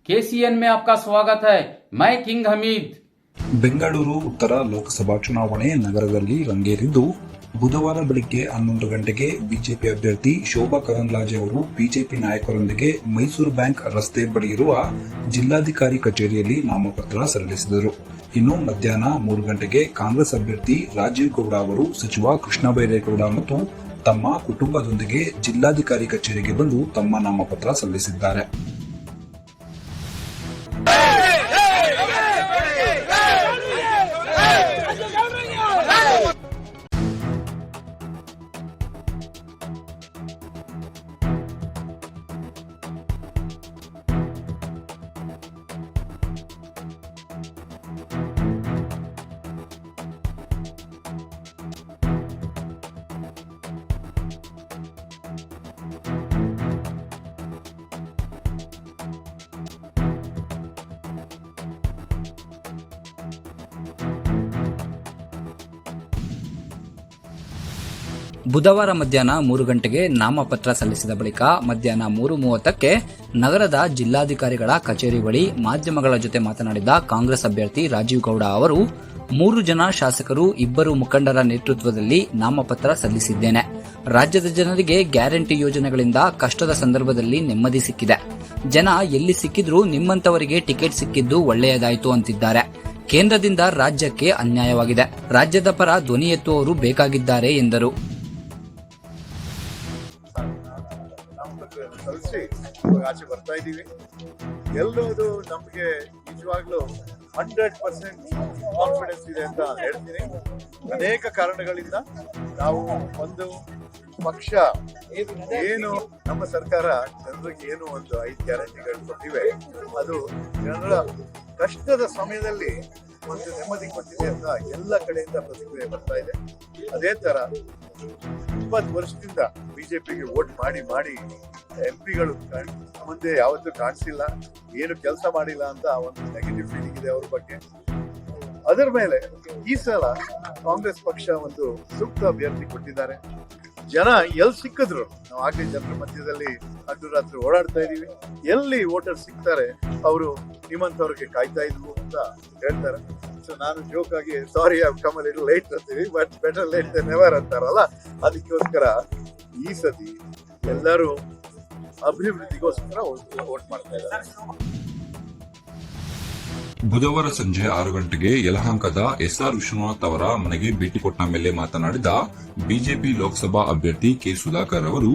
KCN में आपका स्वागत है। मैं किंग हमीद। ಬೆಂಗಳೂರು ಉತ್ತರ ಲೋಕಸಭಾ ಚುನಾವಣೆ ನಗರದಲ್ಲಿ ರಂಗೇರಿದ್ದು ಬುಧವಾರ ಬೆಳಗ್ಗೆ 11 ಗಂಟೆಗೆ ಬಿಜೆಪಿ ಅಭ್ಯರ್ಥಿ ಶೋಭಾ ಕರಂದ್ಲಾಜೆ ಅವರು ಬಿಜೆಪಿ ನಾಯಕರೊಂದಿಗೆ ಮೈಸೂರು ಬ್ಯಾಂಕ್ ರಸ್ತೆ ಬಳಿ ಇರುವ ಜಿಲ್ಲಾಧಿಕಾರಿ ಕಚೇರಿಯಲ್ಲಿ ನಾಮಪತ್ರ ಸಲ್ಲಿಸಿದರು. ಇನ್ನು ಮಧ್ಯಾಹ್ನ 3 ಗಂಟೆಗೆ ಕಾಂಗ್ರೆಸ್ ಅಭ್ಯರ್ಥಿ ರಾಜೀವ್ ಗೌಡ ಅವರು ಸಚಿವ ಕೃಷ್ಣ ಬೈರೇಗೌಡ ಮತ್ತು ತಮ್ಮ ಕುಟುಂಬದೊಂದಿಗೆ ಜಿಲ್ಲಾಧಿಕಾರಿ ಕಚೇರಿಗೆ ಬಂದು ತಮ್ಮ ನಾಮಪತ್ರ ಸಲ್ಲಿಸಿದ್ದಾರೆ. ಬುಧವಾರ ಮಧ್ಯಾಹ್ನ 3 ಗಂಟೆಗೆ ನಾಮಪತ್ರ ಸಲ್ಲಿಸಿದ ಬಳಿಕ ಮಧ್ಯಾಹ್ನ 3:30ಕ್ಕೆ ನಗರದ ಜಿಲ್ಲಾಧಿಕಾರಿಗಳ ಕಚೇರಿ ಬಳಿ ಮಾಧ್ಯಮಗಳ ಜೊತೆ ಮಾತನಾಡಿದ ಕಾಂಗ್ರೆಸ್ ಅಭ್ಯರ್ಥಿ ರಾಜೀವ್ ಗೌಡ ಅವರು 3 ಜನ ಶಾಸಕರು 2 ಮುಖಂಡರ ನೇತೃತ್ವದಲ್ಲಿ ನಾಮಪತ್ರ ಸಲ್ಲಿಸಿದ್ದೇನೆ. ರಾಜ್ಯದ ಜನರಿಗೆ ಗ್ಯಾರಂಟಿ ಯೋಜನೆಗಳಿಂದ ಕಷ್ಟದ ಸಂದರ್ಭದಲ್ಲಿ ನೆಮ್ಮದಿ ಸಿಕ್ಕಿದೆ. ಜನ ಎಲ್ಲಿ ಸಿಕ್ಕಿದ್ರೂ ನಿಮ್ಮಂತವರಿಗೆ ಟಿಕೆಟ್ ಸಿಕ್ಕಿದ್ದು ಒಳ್ಳೆಯದಾಯಿತು ಅಂತಿದ್ದಾರೆ. ಕೇಂದ್ರದಿಂದ ರಾಜ್ಯಕ್ಕೆ ಅನ್ಯಾಯವಾಗಿದೆ. ರಾಜ್ಯದ ಪರ ಧ್ವನಿ ಎತ್ತುವವರು ಬೇಕಾಗಿದ್ದಾರೆ ಎಂದರು. ಆಚೆ ಬರ್ತಾ ಇದ್ದೀವಿ. ಎಲ್ಲೋದು ನಮಗೆ ನಿಜವಾಗ್ಲೂ 100% ಕಾನ್ಫಿಡೆನ್ಸ್ ಇದೆ ಅಂತ ಹೇಳ್ತೀನಿ. ಅನೇಕ ಕಾರಣಗಳಿಂದ ನಾವು ಒಂದು ಪಕ್ಷ ಏನು ನಮ್ಮ ಸರ್ಕಾರ ಜನರಿಗೆ ಏನು ಒಂದು 5 ಗ್ಯಾರಂಟಿಗಳು ಕೊಟ್ಟಿವೆ, ಅದು ಜನರ ಕಷ್ಟದ ಸಮಯದಲ್ಲಿ ಒಂದು ನೆಮ್ಮದಿ ಕೊಟ್ಟಿದೆ ಅಂತ ಎಲ್ಲ ಕಡೆಯಿಂದ ಪ್ರತಿಕ್ರಿಯೆ ಬರ್ತಾ ಇದೆ. ಅದೇ ತರ 20 ವರ್ಷದಿಂದ ಬಿಜೆಪಿಗೆ ವೋಟ್ ಮಾಡಿ ಎಂಪಿಗಳು ಮುಂದೆ ಯಾವತ್ತೂ ಕಾಣಿಸಿಲ್ಲ, ಏನು ಕೆಲಸ ಮಾಡಿಲ್ಲ ಅಂತ ಒಂದು ನೆಗೆಟಿವ್ ಫೀಲಿಂಗ್ ಇದೆ ಅವ್ರ ಬಗ್ಗೆ. ಅದರ ಮೇಲೆ ಈ ಸಲ ಕಾಂಗ್ರೆಸ್ ಪಕ್ಷ ಒಂದು ಸೂಕ್ತ ಅಭ್ಯರ್ಥಿ ಕೊಟ್ಟಿದ್ದಾರೆ. ಜನ ಎಲ್ಲಿ ಸಿಕ್ಕಿದ್ರು, ನಾವು ಆಗ್ಲೇ ಜನರ ಮಧ್ಯದಲ್ಲಿ ಹಗಲು ರಾತ್ರಿ ಓಡಾಡ್ತಾ ಇದೀವಿ, ಎಲ್ಲಿ ವೋಟರ್ ಸಿಗ್ತಾರೆ ಅವರು ನಿಮ್ಮಂತವ್ರಿಗೆ ಕಾಯ್ತಾ ಇದ್ವು ಅಂತ ಹೇಳ್ತಾರೆ. ಸೊ ನಾನು ಜೋಕ್ ಆಗಿ sorry I come a little late ಅಂತೀವಿ, but better late than never ಅಂತಾರಲ್ಲ, ಅದಕ್ಕೋಸ್ಕರ ಈ ಸತಿ ಎಲ್ಲರೂ ಅಭಿವೃದ್ಧಿಗೋಸ್ಕರ ವೋಟ್ ಮಾಡ್ತಾ ಇದ್ದಾರೆ. ಬುಧವಾರ ಸಂಜೆ 6 ಗಂಟೆಗೆ ಯಲಹಂಕದ ಎಸ್ಆರ್ ವಿಶ್ವನಾಥ್ ಅವರ ಮನೆಗೆ ಭೇಟಿ ಕೊಟ್ಟ ಮೇಲೆ ಮಾತನಾಡಿದ ಬಿಜೆಪಿ ಲೋಕಸಭಾ ಅಭ್ಯರ್ಥಿ ಕೆ ಸುಧಾಕರ್ ಅವರು,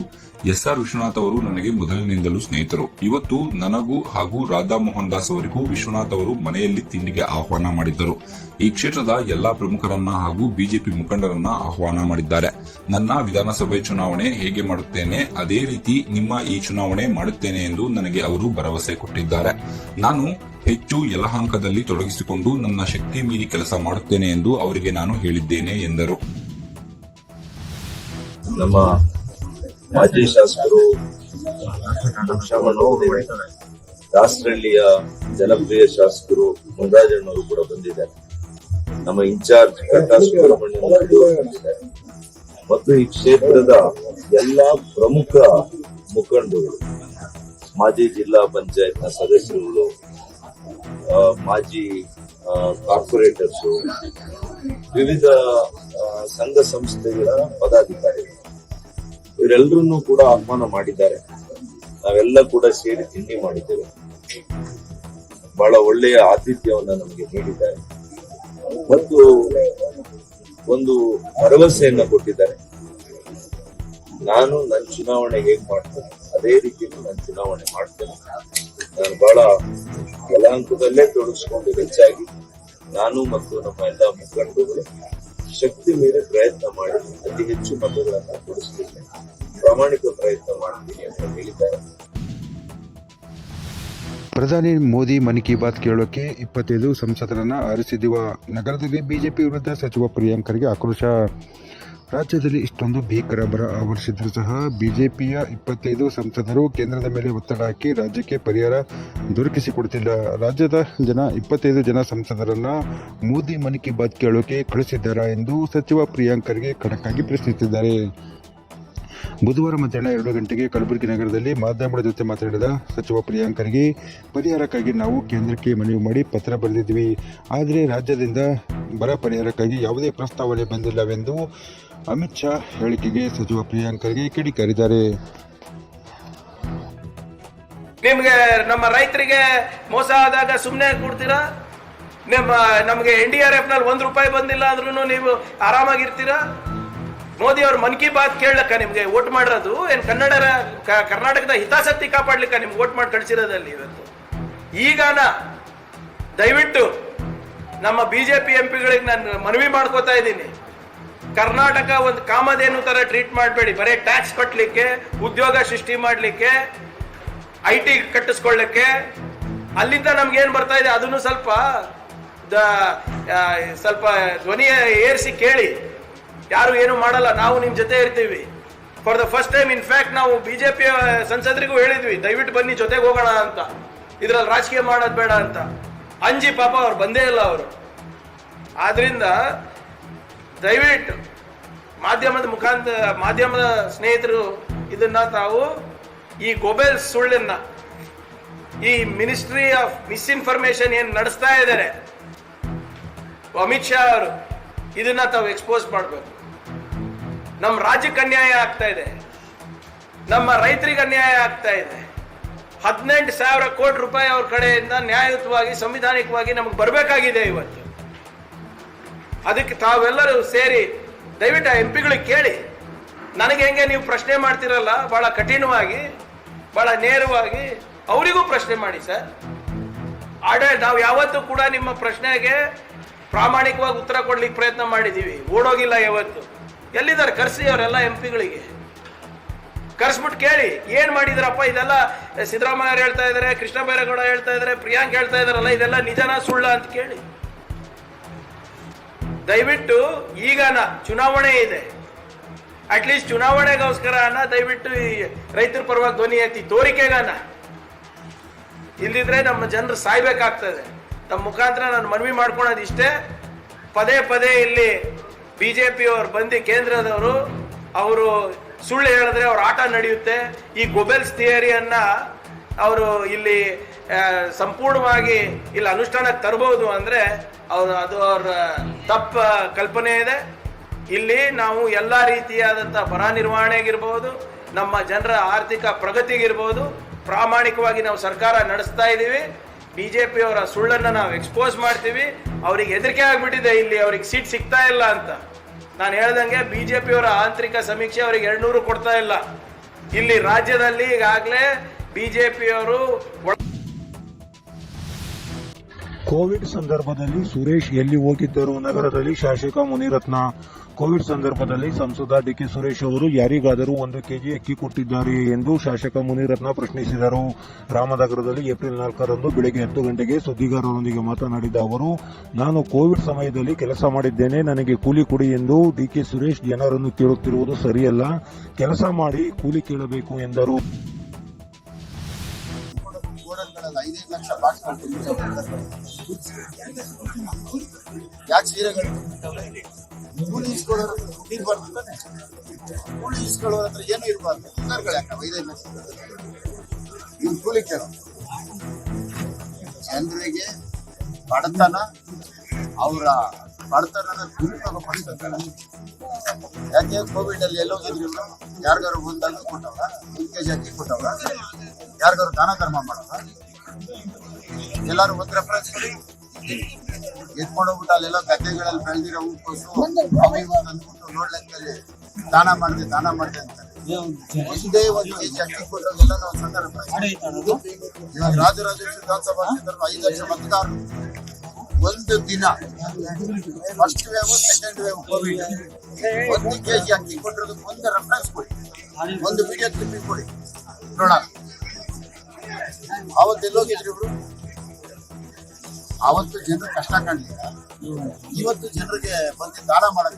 ಎಸ್ಆರ್ ವಿಶ್ವನಾಥ್ ಅವರು ನನಗೆ ಮೊದಲಿನಿಂದಲೂ ಸ್ನೇಹಿತರು. ಇವತ್ತು ನನಗೂ ಹಾಗೂ ರಾಧಾ ಮೋಹನ್ ದಾಸ್ ಅವರಿಗೂ ವಿಶ್ವನಾಥ್ ಅವರು ಮನೆಯಲ್ಲಿ ತಿಂಡಿಗೆ ಆಹ್ವಾನ ಮಾಡಿದ್ದರು. ಈ ಕ್ಷೇತ್ರದ ಎಲ್ಲಾ ಪ್ರಮುಖರನ್ನ ಹಾಗೂ ಬಿಜೆಪಿ ಮುಖಂಡರನ್ನ ಆಹ್ವಾನ ಮಾಡಿದ್ದಾರೆ. ನನ್ನ ವಿಧಾನಸಭೆ ಚುನಾವಣೆ ಹೇಗೆ ಮಾಡುತ್ತೇನೆ ಅದೇ ರೀತಿ ನಿಮ್ಮ ಈ ಚುನಾವಣೆ ಮಾಡುತ್ತೇನೆ ಎಂದು ನನಗೆ ಅವರು ಭರವಸೆ ಕೊಟ್ಟಿದ್ದಾರೆ. ನಾನು ಹೆಚ್ಚು ಯಲಹಂಕದಲ್ಲಿ ತೊಡಗಿಸಿಕೊಂಡು ನನ್ನ ಶಕ್ತಿ ಮೀರಿ ಕೆಲಸ ಮಾಡುತ್ತೇನೆ ಎಂದು ಅವರಿಗೆ ನಾನು ಹೇಳಿದ್ದೇನೆ ಎಂದರು. ನಮ್ಮ ಮಾಜಿ ಶಾಸಕರು ದಾಸರಳ್ಳಿಯ ಜನಪ್ರಿಯ ಶಾಸಕರು ಮುನ್ರಾಜಣ್ಣವರು ಕೂಡ ಬಂದಿದ್ದಾರೆ. ನಮ್ಮ ಇನ್ಚಾರ್ಜ್ ಕಟ್ಟಾ ಸುಬ್ರಹ್ಮಣ್ಯ ಬಂದಿದ್ದಾರೆ ಮತ್ತು ಈ ಕ್ಷೇತ್ರದ ಎಲ್ಲಾ ಪ್ರಮುಖ ಮುಖಂಡರು, ಮಾಜಿ ಜಿಲ್ಲಾ ಪಂಚಾಯತ್ನ ಸದಸ್ಯರುಗಳು, ಮಾಜಿ ಕಾರ್ಪೊರೇಟರ್ಸು, ವಿವಿಧ ಸಂಘ ಸಂಸ್ಥೆಗಳ ಪದಾಧಿಕಾರಿಗಳು ಇವರೆಲ್ಲರನ್ನೂ ಕೂಡ ಆಹ್ವಾನ ಮಾಡಿದ್ದಾರೆ. ನಾವೆಲ್ಲ ಕೂಡ ಸೇರಿ ತಿಂಡಿ ಮಾಡಿದ್ದೇವೆ. ಬಹಳ ಒಳ್ಳೆಯ ಆತಿಥ್ಯವನ್ನ ನಮಗೆ ನೀಡಿದ್ದಾರೆ ಮತ್ತು ಒಂದು ಭರವಸೆಯನ್ನ ಕೊಟ್ಟಿದ್ದಾರೆ. ನಾನು ನನ್ನ ಚುನಾವಣೆ ಹೇಗ್ ಮಾಡ್ತೇನೆ ಅದೇ ರೀತಿ ನಾನು ಚುನಾವಣೆ ಮಾಡ್ತೇನೆ. ನಾನು ಬಹಳ ಯಲಹಂಕದಲ್ಲೇ ತೊಡಗಿಸಿಕೊಂಡು ಹೆಚ್ಚಾಗಿ ನಾನು ಮತ್ತು ನಮ್ಮ ಎಲ್ಲ ಮುಖಂಡರುಗಳು ಶಕ್ತಿ ಮೀರಿ ಪ್ರಯತ್ನ ಮಾಡಿ ಅತಿ ಹೆಚ್ಚು ಮತಗಳನ್ನು ಕೊಡಿಸಲಿಕ್ಕೆ ಪ್ರಾಮಾಣಿಕ ಪ್ರಯತ್ನ ಮಾಡ್ತೀನಿ ಅಂತ ಹೇಳಿದ್ದಾರೆ. ಪ್ರಧಾನಿ ಮೋದಿ ಮನ್ ಕಿ ಬಾತ್ ಕೇಳೋಕೆ 25 ಸಂಸದರನ್ನ ಆರಿಸಿದಿವ. ನಗರದಲ್ಲಿ ಬಿಜೆಪಿ ವಿರುದ್ಧ ಸಚಿವ ಪ್ರಿಯಾಂಕ್ ಖರ್ಗೆ ಆಕ್ರೋಶ. ರಾಜ್ಯದಲ್ಲಿ ಇಷ್ಟೊಂದು ಭೀಕರ ಬರ ಆವರಿಸಿದ್ರೂ ಸಹ ಬಿಜೆಪಿಯ 25 ಸಂಸದರು ಕೇಂದ್ರದ ಮೇಲೆ ಒತ್ತಡ ಹಾಕಿ ರಾಜ್ಯಕ್ಕೆ ಪರಿಹಾರ ದೊರಕಿಸಿಕೊಡುತ್ತಿಲ್ಲ. ರಾಜ್ಯದ 25 ಜನ ಸಂಸದರನ್ನ ಮೋದಿ ಮನ್ ಕಿ ಬಾತ್ ಕೇಳೋಕೆ ಕಳಿಸಿದ್ದಾರಾ ಎಂದು ಸಚಿವ ಪ್ರಿಯಾಂಕ್ ಖರ್ಗೆ ಖಡಕ್ ಆಗಿ ಪ್ರಶ್ನಿಸಿದ್ದಾರೆ. ಬುಧವಾರ ಮಧ್ಯಾಹ್ನ 2 ಗಂಟೆಗೆ ಕಲಬುರಗಿ ನಗರದಲ್ಲಿ ಮಾಧ್ಯಮಗಳ ಜೊತೆ ಮಾತನಾಡಿದ ಸಚಿವ ಪ್ರಿಯಾಂಕ್ ಖರ್ಗೆ, ಪರಿಹಾರಕ್ಕಾಗಿ ನಾವು ಕೇಂದ್ರಕ್ಕೆ ಮನವಿ ಮಾಡಿ ಪತ್ರ ಬರೆದಿದ್ವಿ. ಆದರೆ ರಾಜ್ಯದಿಂದ ಬರ ಪರಿಹಾರಕ್ಕಾಗಿ ಯಾವುದೇ ಪ್ರಸ್ತಾವನೆ ಬಂದಿಲ್ಲವೆಂದು ಅಮಿತ್ ಶಾ ಹೇಳಿಕೆಗೆ ಸಚಿವ ಪ್ರಿಯಾಂಕ್ ಖರ್ಗೆ ಕಿಡಿಕಾರಿದ್ದಾರೆ. ನಿಮ್ಗೆ ನಮ್ಮ ರೈತರಿಗೆ ಮೋಸ ಆದಾಗ ಸುಮ್ಮನೆ ಕೊಡ್ತೀರಾ? ನಮಗೆ NDRF ನಲ್ಲಿ ₹1 ಬಂದಿಲ್ಲ ಅಂದ್ರೂ ನೀವು ಆರಾಮಾಗಿರ್ತೀರಾ? ಮೋದಿ ಅವ್ರ ಮನ್ ಕಿ ಬಾತ್ ಕೇಳಕ್ಕ ನಿಮ್ಗೆ ವೋಟ್ ಮಾಡಿರೋದು ಏನ್ ಕರ್ನಾಟಕದ ಹಿತಾಸಕ್ತಿ ಕಾಪಾಡ್ಲಿಕ್ಕ ನಿಮ್ಗೆ ವೋಟ್ ಮಾಡಿ ಕಳಿಸಿರೋದಲ್ಲಿ ಇವತ್ತು? ಈಗಾನ ದಯವಿಟ್ಟು ನಮ್ಮ BJP MP ಗಳಿಗೆ ನಾನು ಮನವಿ ಮಾಡ್ಕೋತಾ ಇದ್ದೀನಿ, ಕರ್ನಾಟಕ ಒಂದು ಕಾಮಧೇನು ತರ ಟ್ರೀಟ್ ಮಾಡಬೇಡಿ. ಬರೀ ಟ್ಯಾಕ್ಸ್ ಕಟ್ಟಲಿಕ್ಕೆ, ಉದ್ಯೋಗ ಸೃಷ್ಟಿ ಮಾಡ್ಲಿಕ್ಕೆ, IT ಕಟ್ಟಿಸ್ಕೊಳ್ಳಕ್ಕೆ, ಅಲ್ಲಿಂದ ನಮ್ಗೆ ಏನ್ ಬರ್ತಾ ಇದೆ ಅದನ್ನು ಸ್ವಲ್ಪ ಧ್ವನಿ ಏರಿಸಿ ಕೇಳಿ. ಯಾರು ಏನು ಮಾಡಲ್ಲ, ನಾವು ನಿಮ್ ಜೊತೆ ಇರ್ತೀವಿ. For the first time in fact ನಾವು BJP ಸಂಸದರಿಗೂ ಹೇಳಿದ್ವಿ, ದಯವಿಟ್ಟು ಬನ್ನಿ ಜೊತೆಗೆ ಹೋಗೋಣ ಅಂತ, ಇದ್ರಲ್ಲಿ ರಾಜಕೀಯ ಮಾಡೋದು ಬೇಡ ಅಂತ. ಅಂಜಿ ಪಾಪ ಅವ್ರು ಬಂದೇ ಇಲ್ಲ ಅವರು. ಆದ್ರಿಂದ ದಯವಿಟ್ಟು ಮಾಧ್ಯಮದ ಸ್ನೇಹಿತರು ಇದನ್ನ ತಾವು ಈ ಗೊಬೆಲ್ ಸುಳ್ಳನ್ನ, ಈ ಮಿನಿಸ್ಟ್ರಿ ಆಫ್ ಮಿಸ್ಇನ್ಫಾರ್ಮೇಶನ್ ಏನ್ ನಡೆಸ್ತಾ ಇದ್ದಾರೆ ಅಮಿತ್ ಶಾ ಅವರು, ಇದನ್ನ ತಾವು ಎಕ್ಸ್ಪೋಸ್ ಮಾಡಬೇಕು. ನಮ್ಮ ರಾಜ್ಯಕ್ಕೆ ಅನ್ಯಾಯ ಆಗ್ತಾ ಇದೆ, ನಮ್ಮ ರೈತರಿಗೆ ಅನ್ಯಾಯ ಆಗ್ತಾ ಇದೆ. 18,000 ಕೋಟಿ ರೂಪಾಯಿ ಅವ್ರ ಕಡೆಯಿಂದ ನ್ಯಾಯಯುತವಾಗಿ ಸಂವಿಧಾನಿಕವಾಗಿ ನಮಗೆ ಬರಬೇಕಾಗಿದೆ ಇವತ್ತು. ಅದಕ್ಕೆ ತಾವೆಲ್ಲರೂ ಸೇರಿ ದಯವಿಟ್ಟು MP ಕೇಳಿ. ನನಗೆ ಹೆಂಗೆ ನೀವು ಪ್ರಶ್ನೆ ಮಾಡ್ತಿರಲ್ಲ ಬಹಳ ಕಠಿಣವಾಗಿ, ಬಹಳ ನೇರವಾಗಿ ಅವರಿಗೂ ಪ್ರಶ್ನೆ ಮಾಡಿ ಸರ್. ನಾವು ಯಾವತ್ತೂ ಕೂಡ ನಿಮ್ಮ ಪ್ರಶ್ನೆಗೆ ಪ್ರಾಮಾಣಿಕವಾಗಿ ಉತ್ತರ ಕೊಡ್ಲಿಕ್ಕೆ ಪ್ರಯತ್ನ ಮಾಡಿದೀವಿ, ಓಡೋಗಿಲ್ಲ ಯಾವತ್ತು. ಎಲ್ಲಿದ್ದಾರೆ? ಕರ್ಸಿ ಅವರೆಲ್ಲ MP ಕರ್ಸ್ಬಿಟ್ಟು ಕೇಳಿ ಏನ್ ಮಾಡಿದ್ರಪ್ಪ. ಇದೆಲ್ಲ ಸಿದ್ದರಾಮಯ್ಯ ಹೇಳ್ತಾ ಇದಾರೆ, ಕೃಷ್ಣ ಬೈರೇಗೌಡ ಹೇಳ್ತಾ ಇದಾರೆ, ಪ್ರಿಯಾಂಕ್ ಹೇಳ್ತಾ ಇದಾರಲ್ಲ, ಇದೆಲ್ಲ ನಿಜನಾ ಸುಳ್ಳ ಅಂತ ಕೇಳಿ. ದಯವಿಟ್ಟು ಈಗನ ಚುನಾವಣೆ ಇದೆ, ಅಟ್ಲೀಸ್ಟ್ ಚುನಾವಣೆಗೋಸ್ಕರ ದಯವಿಟ್ಟು ಈ ರೈತರ ಪರವಾಗಿ ಧ್ವನಿ ಎತ್ತಿ ತೋರಿಕೆಗಾನ. ಇಲ್ದಿದ್ರೆ ನಮ್ಮ ಜನರು ಸಾಯ್ಬೇಕಾಗ್ತದೆ. ತಮ್ಮ ಮುಖಾಂತರ ನಾನು ಮನವಿ ಮಾಡ್ಕೊಳೋದು ಇಷ್ಟೇ, ಪದೇ ಪದೇ ಇಲ್ಲಿ BJP ಅವರು ಬಂದು ಕೇಂದ್ರದವರು ಅವರು ಸುಳ್ಳು ಹೇಳಿದ್ರೆ ಅವ್ರ ಆಟ ನಡೆಯುತ್ತೆ. ಈ ಗೊಬೆಲ್ಸ್ ಥಿಯರಿಯನ್ನ ಅವರು ಇಲ್ಲಿ ಸಂಪೂರ್ಣವಾಗಿ ಇಲ್ಲಿ ಅನುಷ್ಠಾನಕ್ಕೆ ತರಬಹುದು ಅಂದ್ರೆ ಅದು ಅವ್ರ ತಪ್ಪ ಕಲ್ಪನೆ ಇದೆ. ಇಲ್ಲಿ ನಾವು ಎಲ್ಲಾ ರೀತಿಯಾದಂತಹ ಬರ ನಿರ್ವಹಣೆಗಿರ್ಬೋದು, ನಮ್ಮ ಜನರ ಆರ್ಥಿಕ ಪ್ರಗತಿಗಿರ್ಬೋದು ಪ್ರಾಮಾಣಿಕವಾಗಿ ನಾವು ಸರ್ಕಾರ ನಡೆಸ್ತಾ ಇದ್ದೀವಿ. BJP ಅವರ ಸುಳ್ಳನ್ನ ನಾವು ಎಕ್ಸ್ಪೋಸ್ ಮಾಡ್ತೀವಿ. ಅವ್ರಿಗೆ ಹೆದರಿಕೆ ಆಗ್ಬಿಟ್ಟಿದೆ, ಇಲ್ಲಿ ಅವ್ರಿಗೆ ಸೀಟ್ ಸಿಗ್ತಾ ಇಲ್ಲ ಅಂತ. ನಾನು ಹೇಳ್ದಂಗೆ BJP ಅವರ ಆಂತರಿಕ ಸಮೀಕ್ಷೆ ಅವರಿಗೆ 200 ಕೊಡ್ತಾ ಇಲ್ಲ. ಇಲ್ಲಿ ರಾಜ್ಯದಲ್ಲಿ ಈಗಾಗಲೇ BJP ಅವರು ಕೋವಿಡ್ ಸಂದರ್ಭದಲ್ಲಿ ಸುರೇಶ್ ಎಲ್ಲಿ ಹೋಗಿದ್ದರು? ನಗರದಲ್ಲಿ ಶಾಸಕ ಮುನಿರತ್ನ. ಕೋವಿಡ್ ಸಂದರ್ಭದಲ್ಲಿ ಸಂಸದ DK ಸುರೇಶ್ ಅವರು ಯಾರಿಗಾದರೂ 1 ಕೆಜಿ ಅಕ್ಕಿ ಕೊಟ್ಟಿದ್ದಾರೆ ಎಂದು ಶಾಸಕ ಮುನಿರತ್ನ ಪ್ರಶ್ನಿಸಿದರು. ರಾಮನಗರದಲ್ಲಿ ಏಪ್ರಿಲ್ 4ರಂದು ಬೆಳಗ್ಗೆ 10 ಗಂಟೆಗೆ ಸುದ್ದಿಗಾರರೊಂದಿಗೆ ಮಾತನಾಡಿದ ಅವರು, ನಾನು ಕೋವಿಡ್ ಸಮಯದಲ್ಲಿ ಕೆಲಸ ಮಾಡಿದ್ದೇನೆ, ನನಗೆ ಕೂಲಿ ಕೊಡಿ ಎಂದು DK ಸುರೇಶ್ ಜನರನ್ನು ಕೇಳುತ್ತಿರುವುದು ಸರಿಯಲ್ಲ, ಕೆಲಸ ಮಾಡಿ ಕೂಲಿ ಕೇಳಬೇಕು ಎಂದರು. 5 ಲಕ್ಷ ಬಾಕ್ಸ್ ಯಾಕೆ ಸೀರೆಗಳು ಕೂಲಿ ಇಸ್ಕೊಳ್ಳೋರು ದುಡ್ಡಿಗೆ ಬರ್ತಾನೆ, ಕೂಲಿ ಇಸ್ಕೊಳ್ಳೋರ ಹತ್ರ ಏನೂ ಇರಬಾರ್ದು. ಯಾಕೆ 5 ಲಕ್ಷ ಇವ್ರು ಕೂಲಿ ಕೇಳೋ ಜನರಿಗೆ ಬಡತನ, ಅವರ ಬಡತನದ ದುರುಪಯೋಗ ಪಡಿಸ್ತಾರೆ. ಯಾಕೆ ಕೋವಿಡ್ ಅಲ್ಲಿ ಎಲ್ಲೋಗಿದ್ರು? ಯಾರಿಗಾರು 1 ಅಕ್ಕಿ ಕೊಟ್ಟವ್ರ, 1 ಕೆಜಿ ಅಕ್ಕಿ ಕೊಟ್ಟವ್ರ, ಯಾರಿಗಾರು ದಾನ ಧರ್ಮ ಮಾಡವ್ರ? ಎಲ್ಲಾರು 1 ರೆಫರೆನ್ಸ್ ಕೊಡಿ. ಎತ್ಕೊಂಡೋಗ್ಬಿಟ್ಟು ಅಲ್ಲೆಲ್ಲ ಗದ್ದೆಗಳಲ್ಲಿ ಬೆಳೆದಿರೋ ಹೂಕೋಸು ಅವಿಗೂ ತಂದ್ಬಿಟ್ಟು ನೋಡ್ಲಿಕ್ಕೆ ದಾನ ಮಾಡಿದೆ ಅಂತಾರೆ. ಒಂದೇ 1 ಕೆಜಿ ಅಕ್ಕಿ ಕೊಟ್ಟೋದೆಲ್ಲ ನಾವು ಸಣ್ಣ ರೆಫರೆನ್ಸ್. ಇವಾಗ ರಾಜರಾಜೇಶ್ವರಿ ವಿಧಾನಸಭಾ ಕ್ಷೇತ್ರದ 5 ಲಕ್ಷ ಮತದಾರರು ಒಂದು ದಿನ first wave second wave Covid 1 KG ಅಕ್ಕಿ ಕೊಟ್ಟಿರೋದಕ್ಕೆ 1 ರೆಫರೆನ್ಸ್ ಕೊಡಿ, 1 ವಿಡಿಯೋ ಕ್ಲಿಪ್ಪಿಂಗ್ ಕೊಡಿ ನೋಡೋಣ. ಅವತ್ತೆಲ್ಲೋಗಿದ್ರಿ ಇವ್ರು? ಅವತ್ತು ಜನರು ಕಷ್ಟ ಕಾಣಲಿಲ್ಲ, ಇವತ್ತು ಜನರಿಗೆ ಬಂದು ದಾನ ಮಾಡಕ್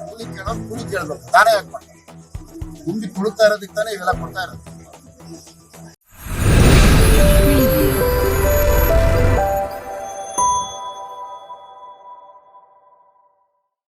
ಕೂಲಿ ಕೇಳೋದು, ಕೂಲಿ ಕೇಳ್ಬೇಕು, ದಾನ ಯಾಕೆ ಮಾಡ್ತಾರೆ? ತುಂಬಿ ತುಳುತ್ತಾ ಇರೋದಕ್ಕೆ ತಾನೇ ಇವೆಲ್ಲ ಕೊಡ್ತಾ ಇರೋದು.